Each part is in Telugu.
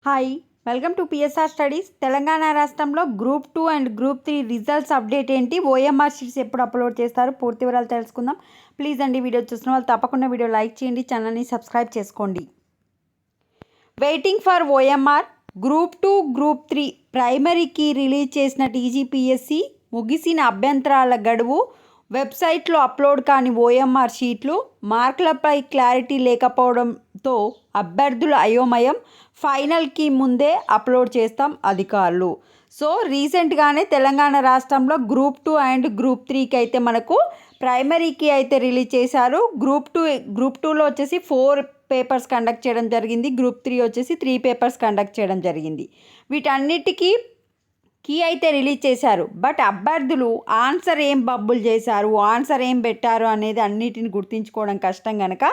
Hi, welcome to PSR studies. Telangana రాష్ట్రంలో group 2 and group 3 results update ఏంటి, ఓఎంఆర్ షీట్స్ ఎప్పుడు అప్లోడ్ చేస్తారు, పూర్తి వివరాలు తెలుసుకుందాం. ప్లీజ్ అండి, వీడియో చూసిన వాళ్ళు తప్పకుండా వీడియో లైక్ చేయండి, ఛానల్ని సబ్స్క్రైబ్ చేసుకోండి. Waiting for OMR. Group 2, group 3 ప్రైమరీకి రిలీజ్ చేసిన టీజీపీఎస్సీ ముగిసిన అభ్యంతరాల గడువు, వెబ్సైట్లో అప్లోడ్ కాని ఓఎంఆర్ షీట్లు, మార్కులపై క్లారిటీ లేకపోవడంతో అభ్యర్థుల అయోమయం, ఫైనల్కి ముందే అప్లోడ్ చేస్తాం అధికారులు. సో రీసెంట్గానే తెలంగాణ రాష్ట్రంలో గ్రూప్ 2 అండ్ గ్రూప్ 3కి అయితే మనకు ప్రైమరీకి అయితే రిలీజ్ చేశారు. గ్రూప్ 2లో వచ్చేసి 4 పేపర్స్ కండక్ట్ చేయడం జరిగింది. గ్రూప్ 3 వచ్చేసి 3 పేపర్స్ కండక్ట్ చేయడం జరిగింది. వీటన్నిటికీ కీ అయితే రిలీజ్ చేశారు. బట్ అభ్యర్థులు ఆన్సర్ ఏం బబ్బులు చేశారు, ఆన్సర్ ఏం పెట్టారు అనేది అన్నిటిని గుర్తించుకోవడం కష్టం కనుక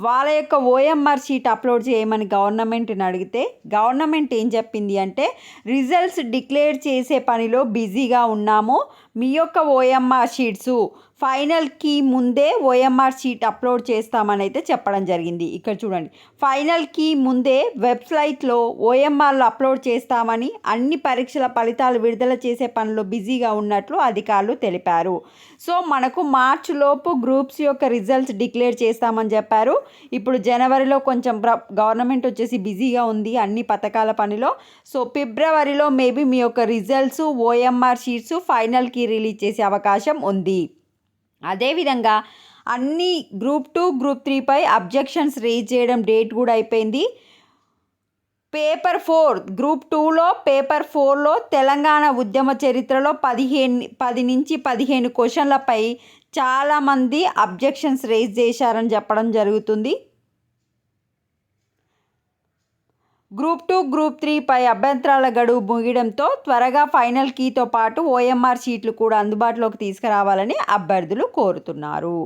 వాళ్ళ యొక్క ఓఎంఆర్ షీట్ అప్లోడ్ చేయమని గవర్నమెంట్ని అడిగితే గవర్నమెంట్ ఏం చెప్పింది అంటే, రిజల్ట్స్ డిక్లేర్ చేసే పనిలో బిజీగా ఉన్నాము, మీ యొక్క ఓఎంఆర్ షీట్స్ ఫైనల్కి ముందే ఓఎంఆర్ షీట్ అప్లోడ్ చేస్తామని అయితే చెప్పడం జరిగింది. ఇక్కడ చూడండి, ఫైనల్కి ముందే వెబ్సైట్లో ఓఎంఆర్లు అప్లోడ్ చేస్తామని, అన్ని పరీక్షల ఫలితాలు విడుదల చేసే పనిలో బిజీగా ఉన్నట్లు అధికారులు తెలిపారు. సో మనకు మార్చిలోపు గ్రూప్స్ యొక్క రిజల్ట్స్ డిక్లేర్ చేస్తామని చెప్పారు. ఇప్పుడు జనవరిలో కొంచెం గవర్నమెంట్ వచ్చేసి బిజీగా ఉంది అన్ని పథకాల పనిలో. సో ఫిబ్రవరిలో మేబీ మీ యొక్క రిజల్ట్స్, ఓఎంఆర్ షీట్స్ ఫైనల్కి రిలీజ్ చేసే అవకాశం ఉంది. అదేవిధంగా అన్ని గ్రూప్ 2, గ్రూప్ 3పై అబ్జెక్షన్స్ రేజ్ చేయడం డేట్ కూడా అయిపోయింది. పేపర్ 4 గ్రూప్ 2లో పేపర్ 4లో తెలంగాణ ఉద్యమ చరిత్రలో 10 నుంచి 15 క్వశ్చన్లపై చాలామంది అబ్జెక్షన్స్ రేజ్ చేశారని చెప్పడం జరుగుతుంది. గ్రూప్ 2, గ్రూప్ 3పై అభ్యంతరాల గడువు ముగియడంతో త్వరగా ఫైనల్ కీతో పాటు ఓఎంఆర్ షీట్లు కూడా అందుబాటులోకి తీసుకురావాలని అభ్యర్థులు కోరుతున్నారు.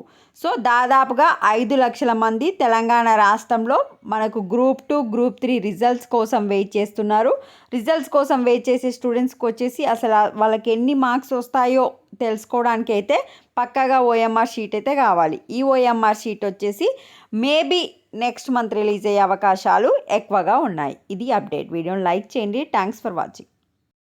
సో దాదాపుగా 5 లక్షల మంది తెలంగాణ రాష్ట్రంలో మనకు గ్రూప్ 2, గ్రూప్ 3 రిజల్ట్స్ కోసం వెయిట్ చేస్తున్నారు. రిజల్ట్స్ కోసం వెయిట్ చేసే స్టూడెంట్స్కి వచ్చేసి అసలు వాళ్ళకి ఎన్ని మార్క్స్ వస్తాయో తెలుసుకోవడానికి అయితే పక్కాగా ఓఎంఆర్ షీట్ అయితే కావాలి. ఈ ఓఎంఆర్ షీట్ వచ్చేసి మేబీ నెక్స్ట్ మంత్ రిలీజ్ అయ్యే అవకాశాలు ఎక్కువగా ఉన్నాయి. ఇది అప్డేట్. వీడియోని లైక్ చేయండి. Thanks for watching.